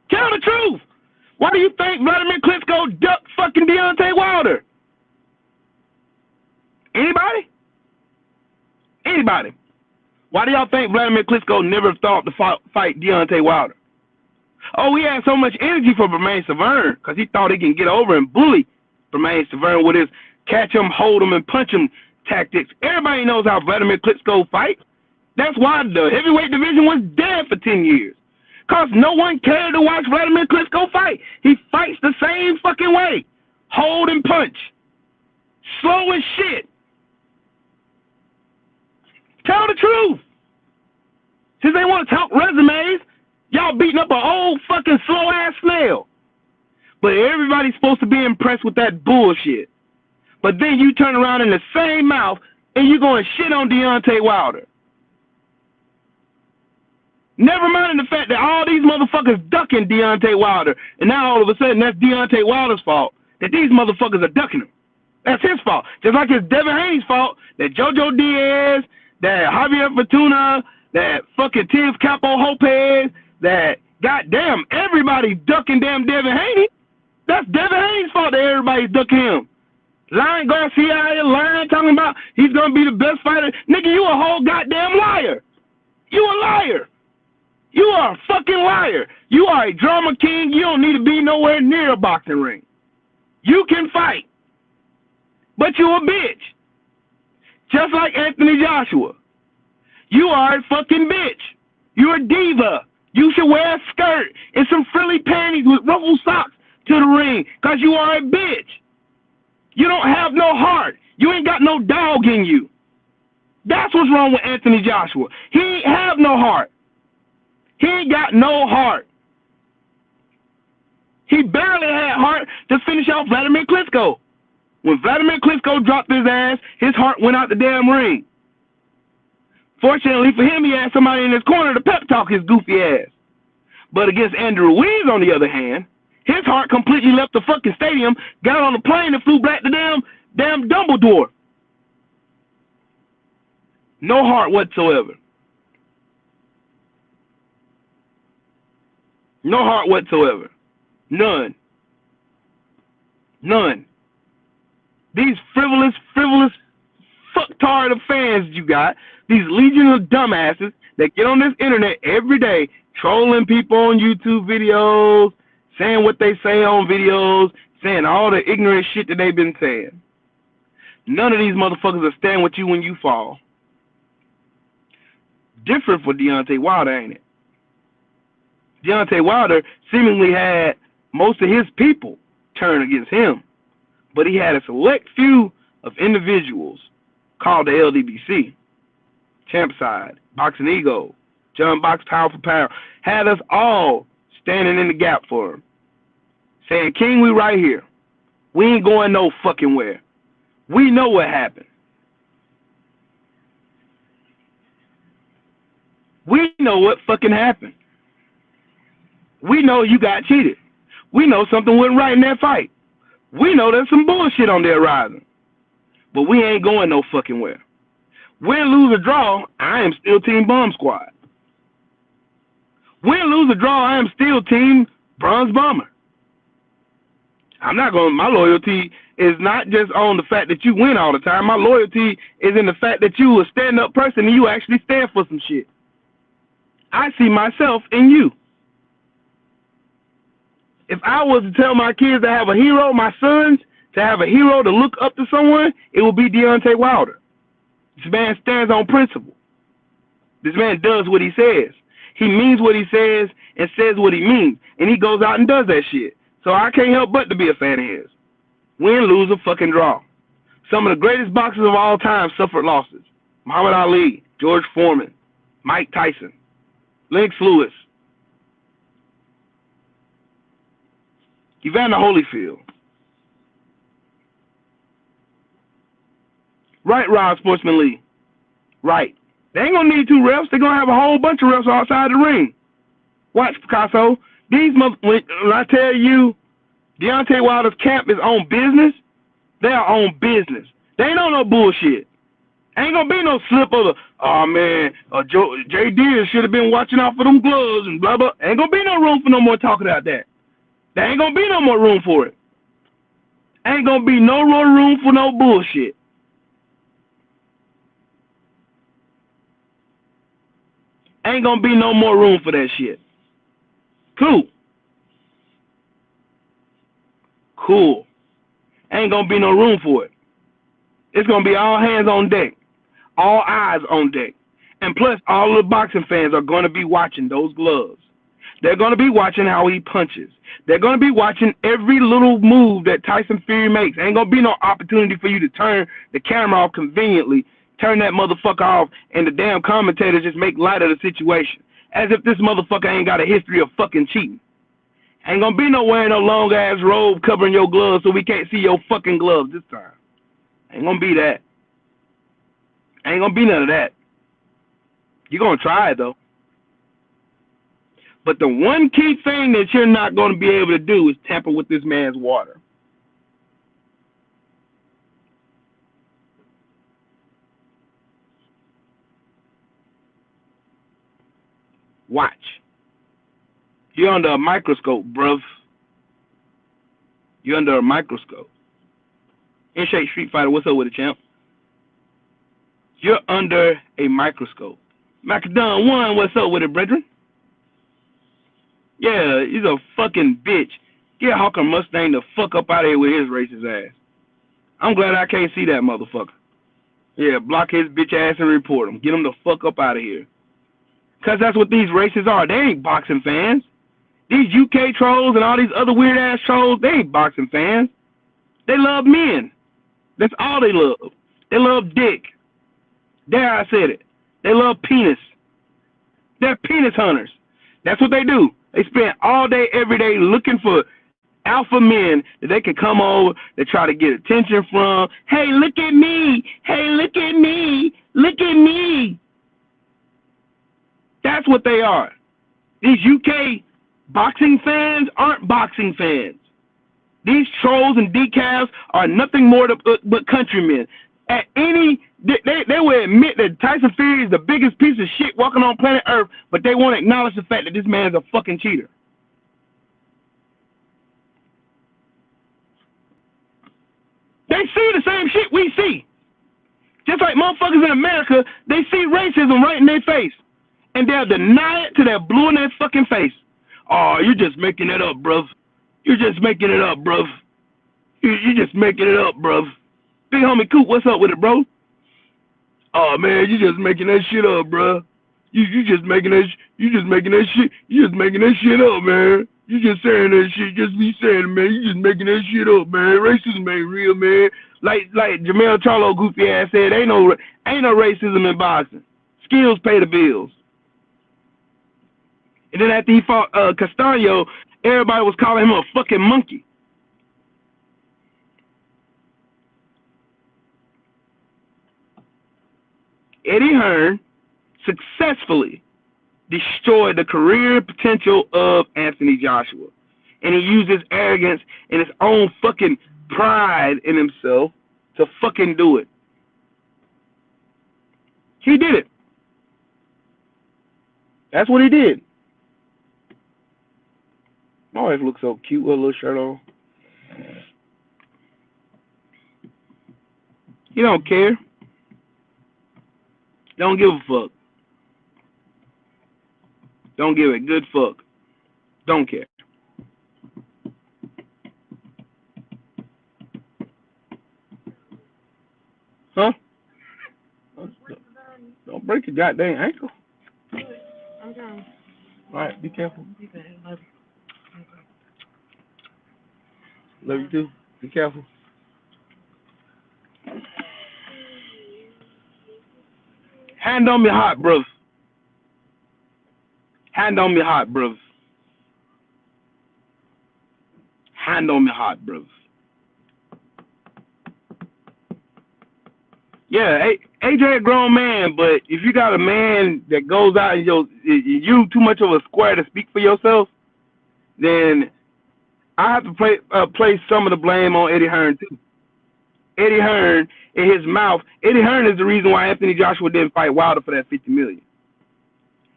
Tell the truth. Why do you think Vladimir Klitschko ducked fucking Deontay Wilder? Anybody? Anybody? Why do y'all think Vladimir Klitschko never thought to fight Deontay Wilder? Oh, he had so much energy for Bermane Stiverne because he thought he can get over and bully Bermane Stiverne with his catch him, hold him, and punch him tactics. Everybody knows how Vladimir Klitschko fights. That's why the heavyweight division was dead for 10 years. Because no one cared to watch Vladimir Klitschko fight. He fights the same fucking way. Hold and punch. Slow as shit. Tell the truth. Since they want to talk resumes, y'all beating up an old fucking slow-ass snail. But everybody's supposed to be impressed with that bullshit. But then you turn around in the same mouth and you going to shit on Deontay Wilder. Never mind the fact that all these motherfuckers ducking Deontay Wilder, and now all of a sudden that's Deontay Wilder's fault that these motherfuckers are ducking him. That's his fault. Just like it's Devin Haney's fault that JoJo Diaz, that Javier Fortuna, that fucking Tiff Capo Lopez, that goddamn everybody's ducking damn Devin Haney. That's Devin Haney's fault that everybody's ducking him. Lion Garcia out here lying, talking about he's gonna be the best fighter. Nigga, you a whole goddamn liar. You a liar. You are a fucking liar. You are a drama king. You don't need to be nowhere near a boxing ring. You can fight, but you a bitch. Just like Anthony Joshua. You are a fucking bitch. You're a diva. You should wear a skirt and some frilly panties with ruffled socks to the ring, because you are a bitch. You don't have no heart. You ain't got no dog in you. That's what's wrong with Anthony Joshua. He ain't have no heart. He ain't got no heart. He barely had heart to finish off Vladimir Klitschko. When Vladimir Klitschko dropped his ass, his heart went out the damn ring. Fortunately for him, he had somebody in his corner to pep talk his goofy ass. But against Andrew Ruiz, on the other hand, his heart completely left the fucking stadium, got on the plane, and flew back to damn Dumbledore. No heart whatsoever. No heart whatsoever. None. None. These frivolous, fucktard of fans you got, these legion of dumbasses that get on this internet every day, trolling people on YouTube videos, saying what they say on videos, saying all the ignorant shit that they've been saying. None of these motherfuckers will stand with you when you fall. Different for Deontay Wilder, ain't it? Deontay Wilder seemingly had most of his people turn against him, but he had a select few of individuals called the LDBC, Champside, Boxing Ego, John Box Power for Power, had us all standing in the gap for him, saying, King, we right here. We ain't going no fucking where. We know what happened. We know what fucking happened. We know you got cheated. We know something went right in that fight. We know there's some bullshit on the horizon. But we ain't going no fucking where. Win, lose, or draw, I am still Team Bomb Squad. Win, lose, or draw, I am still Team Bronze Bomber. My loyalty is not just on the fact that you win all the time. My loyalty is in the fact that you a stand-up person and you actually stand for some shit. I see myself in you. If I was to tell my kids to have a hero, my sons, to have a hero to look up to someone, it would be Deontay Wilder. This man stands on principle. This man does what he says. He means what he says and says what he means. And he goes out and does that shit. So I can't help but to be a fan of his. Win, lose, or fucking draw. Some of the greatest boxers of all time suffered losses. Muhammad Ali, George Foreman, Mike Tyson, Lennox Lewis, Evander Holyfield. Right, Rob Sportsman Lee. Right. They ain't gonna need 2 refs. They're gonna have a whole bunch of refs outside the ring. Watch, Picasso. When I tell you Deontay Wilder's camp is on business, they are on business. They ain't on no bullshit. Ain't gonna be no slip of the, oh man, J. Diaz should have been watching out for them gloves and blah blah. Ain't gonna be no room for no more talking about that. There ain't gonna be no more room for it. Ain't gonna be no more room for no bullshit. Ain't gonna be no more room for that shit. Cool. Ain't gonna be no room for it. It's gonna be all hands on deck. All eyes on deck. And plus, all of the boxing fans are gonna be watching those gloves. They're gonna be watching how he punches. They're gonna be watching every little move that Tyson Fury makes. Ain't gonna be no opportunity for you to turn the camera off conveniently, turn that motherfucker off, and the damn commentators just make light of the situation. As if this motherfucker ain't got a history of fucking cheating. Ain't gonna be no wearing no long ass robe covering your gloves so we can't see your fucking gloves this time. Ain't gonna be that. Ain't gonna be none of that. You're gonna try it though. But the one key thing that you're not gonna be able to do is tamper with this man's water. Watch. You're under a microscope, bruv. You're under a microscope. In-Shape Street Fighter, what's up with it, champ? You're under a microscope. Macadon 1, what's up with it, brethren? Yeah, he's a fucking bitch. Get Hawker Mustang the fuck up out of here with his racist ass. I'm glad I can't see that motherfucker. Yeah, block his bitch ass and report him. Get him the fuck up out of here. Because that's what these racists are. They ain't boxing fans. These UK trolls and all these other weird ass trolls, they ain't boxing fans. They love men. That's all they love. They love dick. There, I said it. They love penis. They're penis hunters. That's what they do. They spend all day, every day looking for alpha men that they can come over to try to get attention from. Hey, look at me. Hey, look at me. Look at me. That's what they are. These UK boxing fans aren't boxing fans. These trolls and decals are nothing more but countrymen. At any, they will admit that Tyson Fury is the biggest piece of shit walking on planet Earth, but they won't acknowledge the fact that this man is a fucking cheater. They see the same shit we see. Just like motherfuckers in America, they see racism right in their face. And they'll deny it till they're blue in their fucking face. Oh, you're just making it up, bruv. You're just making it up, bruv. You're just making it up, bruv. Big homie Coop, what's up with it, bro? Oh man, you just making that shit up, bruh. You just making that shit up, man. You just saying that shit, just be saying, man. You just making that shit up, man. Racism ain't real, man. Like Jamel Charlo goofy ass said, ain't no racism in boxing. Skills pay the bills. And then after he fought Castaño, everybody was calling him a fucking monkey. Eddie Hearn successfully destroy the career potential of Anthony Joshua. And he used his arrogance and his own fucking pride in himself to fucking do it. He did it. That's what he did. My wife looks so cute with a little shirt on. He don't care. Don't give a fuck. Don't give a good fuck. Don't care. Huh? Don't break your goddamn ankle.
I'm down.
All right, be careful. Love you too. Be careful. Hand on me hot, bruv. Hand on me hot, bruv. Hand on me hot, bruv. Yeah, AJ a grown man, but if you got a man that goes out and you too much of a square to speak for yourself, then I have to place some of the blame on Eddie Hearn too. Eddie Hearn, in his mouth, Eddie Hearn is the reason why Anthony Joshua didn't fight Wilder for that $50 million.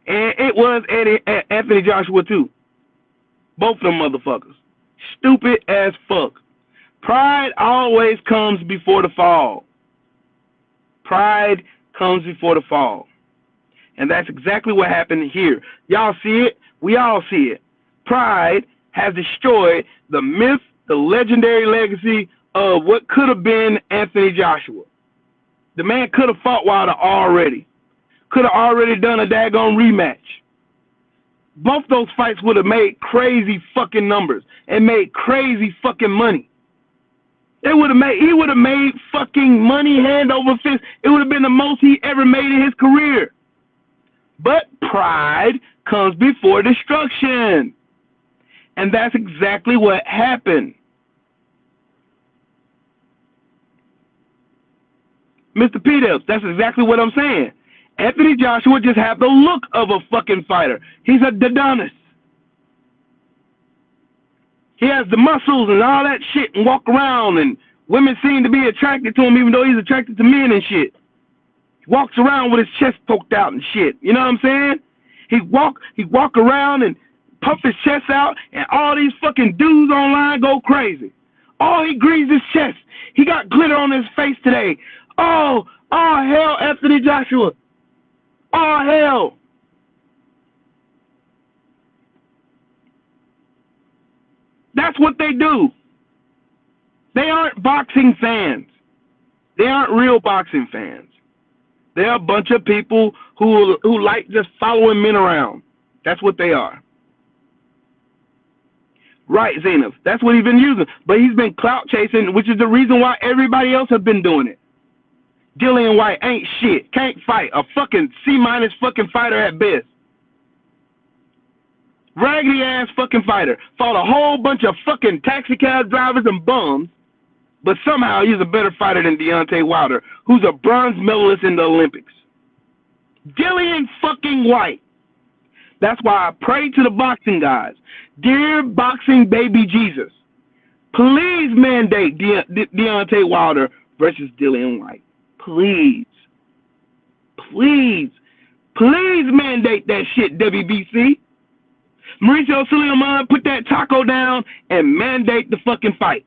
And it was Anthony Joshua too. Both of them motherfuckers. Stupid as fuck. Pride always comes before the fall. Pride comes before the fall. And that's exactly what happened here. Y'all see it? We all see it. Pride has destroyed the myth, the legendary legacy of what could have been Anthony Joshua. The man could have fought Wilder already. Could have already done a daggone rematch. Both those fights would have made crazy fucking numbers and made crazy fucking money. He would have made fucking money hand over fist. It would have been the most he ever made in his career. But pride comes before destruction. And that's exactly what happened. Mr. P-Dubs, that's exactly what I'm saying. Anthony Joshua just had the look of a fucking fighter. He's a Adonis. He has the muscles and all that shit and walk around, and women seem to be attracted to him even though he's attracted to men and shit. He walks around with his chest poked out and shit. You know what I'm saying? He walk around and puff his chest out, and all these fucking dudes online go crazy. Oh, he greased his chest. He got glitter on his face today. Oh, hell, Anthony Joshua. Oh, hell. That's what they do. They aren't boxing fans. They aren't real boxing fans. They're a bunch of people who like just following men around. That's what they are. Right, Zainab. That's what he's been using. But he's been clout chasing, which is the reason why everybody else has been doing it. Dillian White ain't shit. Can't fight. A fucking C- fucking fighter at best. Raggedy ass fucking fighter. Fought a whole bunch of fucking taxi cab drivers and bums. But somehow he's a better fighter than Deontay Wilder, who's a bronze medalist in the Olympics. Dillian fucking White. That's why I pray to the boxing guys. Dear boxing baby Jesus, please mandate Deontay Wilder versus Dillian White. Please. Please. Please mandate that shit, WBC. Mauricio Suleiman, put that taco down and mandate the fucking fight.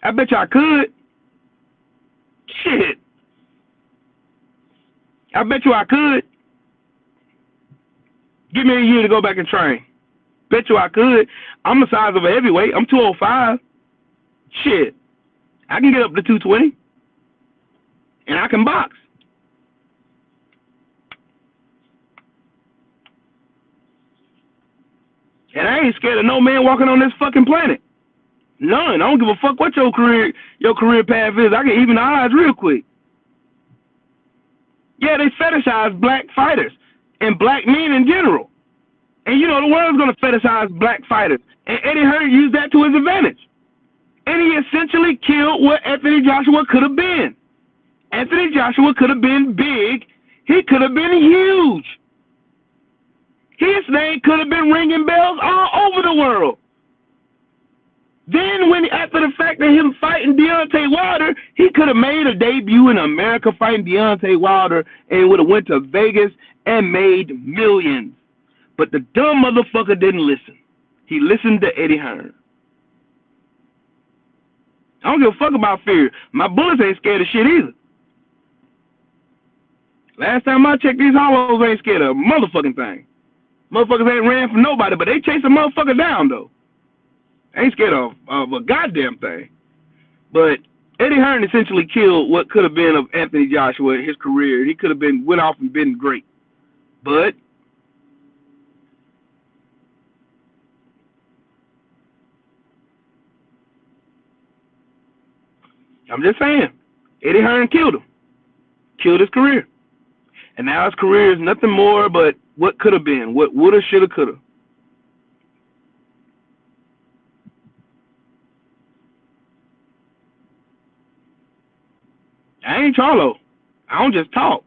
I bet you I could. Shit. I bet you I could. Give me a year to go back and train. Bet you I could. I'm the size of a heavyweight. I'm 205. Shit. I can get up to 220. And I can box. And I ain't scared of no man walking on this fucking planet. None. I don't give a fuck what your career path is. I can even the odds real quick. Yeah, they fetishize black fighters and black men in general. And you know the world's gonna fetishize black fighters. And Eddie Hearn used that to his advantage. And he essentially killed what Anthony Joshua could have been. Anthony Joshua could have been big. He could have been huge. His name could have been ringing bells all over the world. Then, after the fact of him fighting Deontay Wilder, he could have made a debut in America fighting Deontay Wilder and would have went to Vegas and made millions. But the dumb motherfucker didn't listen. He listened to Eddie Hearn. I don't give a fuck about fear. My bullets ain't scared of shit either. Last time I checked, these hollows ain't scared of a motherfucking thing. Motherfuckers ain't ran from nobody, but they chase a motherfucker down, though. Ain't scared of a goddamn thing. But Eddie Hearn essentially killed what could have been of Anthony Joshua in his career. He could have went off and been great. But I'm just saying, Eddie Hearn killed him. Killed his career. And now his career is nothing more but what could have been, what woulda, shoulda, coulda. I ain't Charlo. I don't just talk.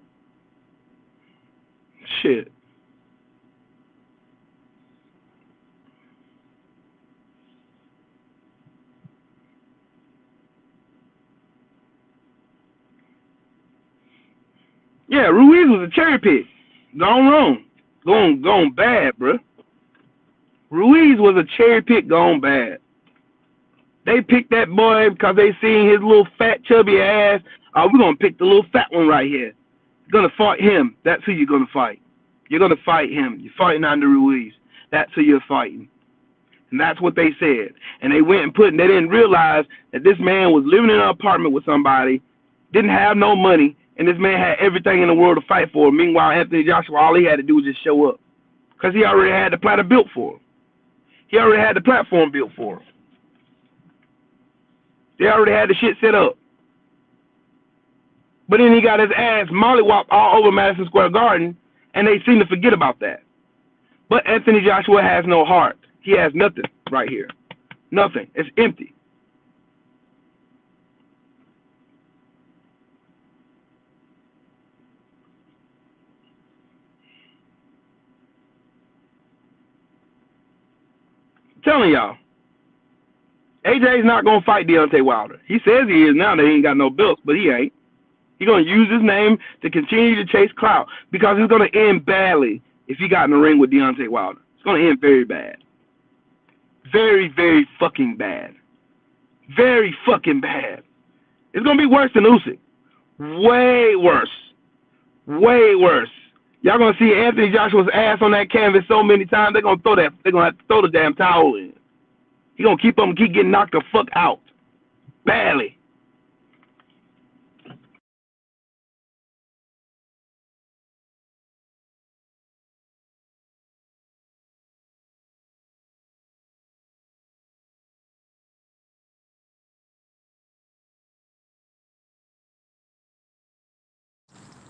Shit. Yeah, Ruiz was a cherry pick. Gone wrong. Gone bad, bro. Ruiz was a cherry pick gone bad. They picked that boy because they seen his little fat, chubby ass. Oh, we're going to pick the little fat one right here. You're going to fight him. That's who you're going to fight. You're going to fight him. You're fighting Andy Ruiz. That's who you're fighting. And that's what they said. And they went and they didn't realize that this man was living in an apartment with somebody, didn't have no money, and this man had everything in the world to fight for. Meanwhile, Anthony Joshua, all he had to do was just show up. Because he already had the platter built for him. He already had the platform built for him. They already had the shit set up. But then he got his ass mollywopped all over Madison Square Garden, and they seem to forget about that. But Anthony Joshua has no heart. He has nothing right here. Nothing. It's empty. I'm telling y'all, AJ's not going to fight Deontay Wilder. He says he is now that he ain't got no belts, but he ain't. He's going to use his name to continue to chase clout because it's going to end badly if he got in the ring with Deontay Wilder. It's going to end very bad. Very, very fucking bad. Very fucking bad. It's going to be worse than Usyk. Way worse. Way worse. Y'all going to see Anthony Joshua's ass on that canvas so many times, they're going to have to throw the damn towel in. He's going to keep getting knocked the fuck out. Badly.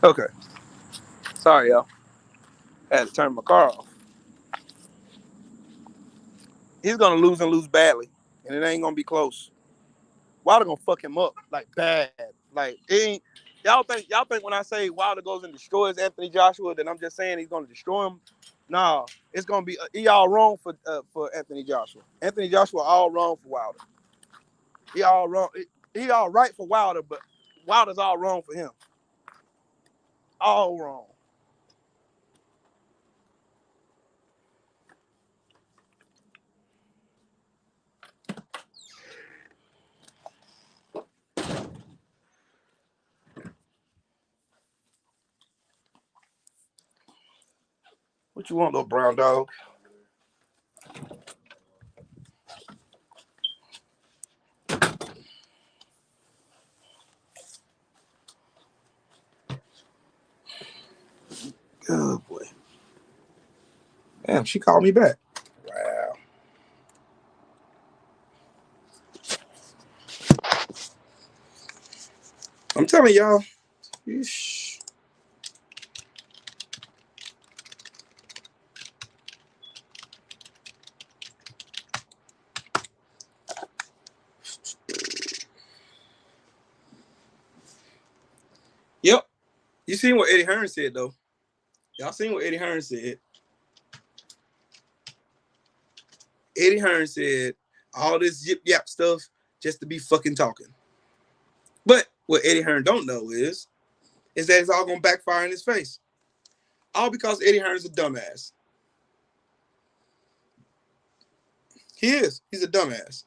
Okay. Sorry, y'all. I had to turn my car off. He's going to lose badly, and it ain't going to be close. Wilder going to fuck him up, like, bad. Like, it ain't... Y'all think when I say Wilder goes and destroys Anthony Joshua, that I'm just saying he's going to destroy him? Nah, it's going to be... y'all wrong for Anthony Joshua. Anthony Joshua all wrong for Wilder. He all wrong. He all right for Wilder, but Wilder's all wrong for him. All wrong. What you want, little brown dog? Oh, boy. Damn, she called me back. Wow. I'm telling y'all. Yeesh. Yep. You seen what Eddie Hearn said, though. Y'all seen what Eddie Hearn said.
Eddie Hearn said all this yip yap stuff just to be fucking talking. But what Eddie Hearn don't know is that it's all gonna backfire in his face. All because Eddie Hearn's a dumbass. He is. He's a dumbass.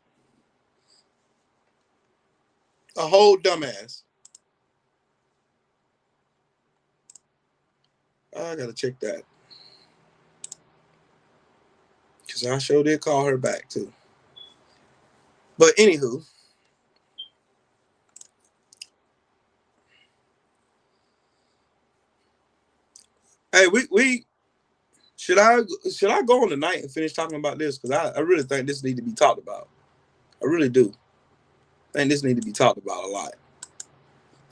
A whole dumbass. I gotta check that. Because I sure did call her back too. But anywho. Hey, we should I go on tonight and finish talking about this? Because I really think this needs to be talked about. I really do. I think this needs to be talked about a lot.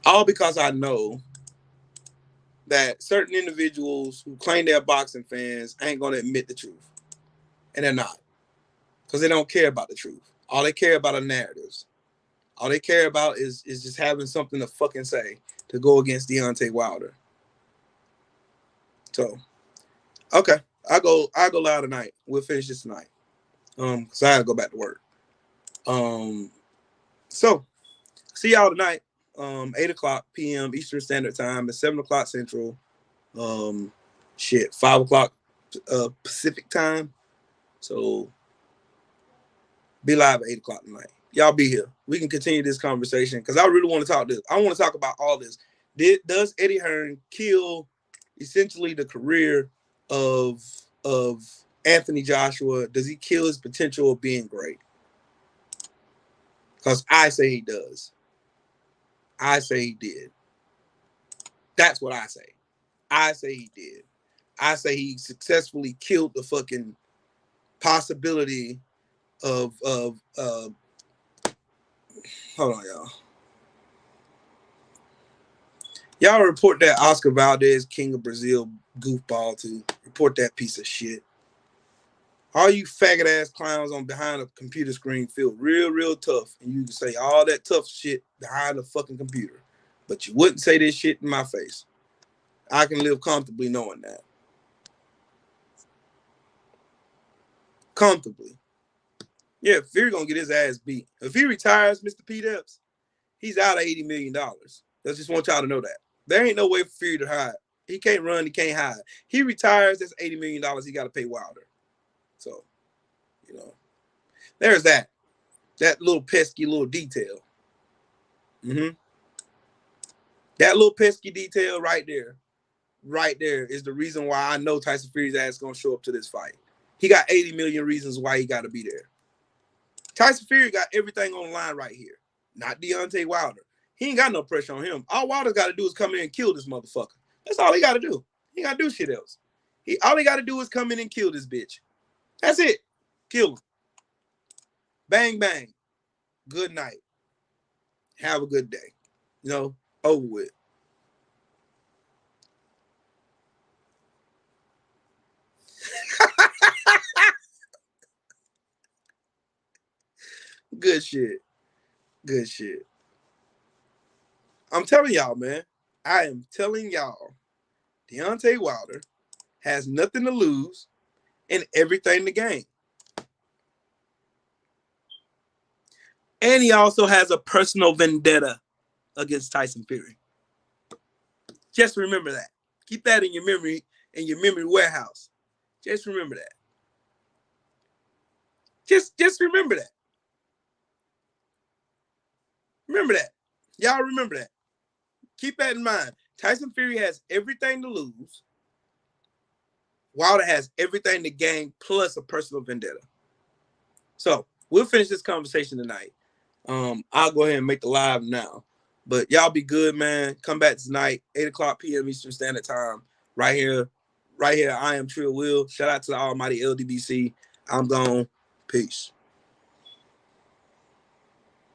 All because I know that certain individuals who claim they're boxing fans ain't going to admit the truth. And they're not. Because they don't care about the truth. All they care about are narratives. All they care about is just having something to fucking say to go against Deontay Wilder. So, okay. I'll go live tonight. We'll finish this tonight. Because I gotta go back to work. So, see y'all tonight. 8 o'clock p.m. Eastern Standard Time and 7 o'clock Central. 5 o'clock Pacific Time. So be live at 8 o'clock tonight. Y'all be here. We can continue this conversation because I really want to talk this. I want to talk about all this. Does Eddie Hearn kill essentially the career of Anthony Joshua? Does he kill his potential of being great? Because I say he does. I say he did. That's what I say. I say he did. I say he successfully killed the fucking possibility of hold on, y'all. Y'all report that Oscar Valdez, King of Brazil, goofball to report that piece of shit. All you faggot ass clowns on behind a computer screen feel real tough, and you can say all that tough shit behind the fucking computer, but you wouldn't say this shit in my face. I can live comfortably knowing that. Comfortably. Yeah, Fury gonna get his ass beat. If he retires, Mr. P. Dubs, he's out of $80 million. I just want y'all to know that. There ain't no way for Fury to hide. He can't run, he can't hide. He retires, that's $80 million he got to pay Wilder. So, you know, there's that. That little pesky little detail. That little pesky detail right there is the reason why I know Tyson Fury's ass is going to show up to this fight. He got 80 million reasons why he got to be there. Tyson Fury got everything on the line right here. Not Deontay Wilder. He ain't got no pressure on him. All Wilder's got to do is come in and kill this motherfucker. That's all he got to do. He got to do shit else. All he got to do is come in and kill this bitch. That's it. Kill him. Bang, bang. Good night. Have a good day. You know, over with. Good shit. Good shit. I'm telling y'all, man. I am telling y'all, Deontay Wilder has nothing to lose and everything to gain. And he also has a personal vendetta against Tyson Fury. Just remember that. Keep that in your memory warehouse. Just remember that. Just remember that. Remember that. Y'all remember that. Keep that in mind. Tyson Fury has everything to lose. Wilder has everything to gain plus a personal vendetta. So we'll finish this conversation tonight. I'll go ahead and make the live now. But y'all be good, man. Come back tonight, 8 o'clock p.m. Eastern Standard Time. Right here. I am Trill Will. Shout out to the almighty LDBC. I'm gone. Peace.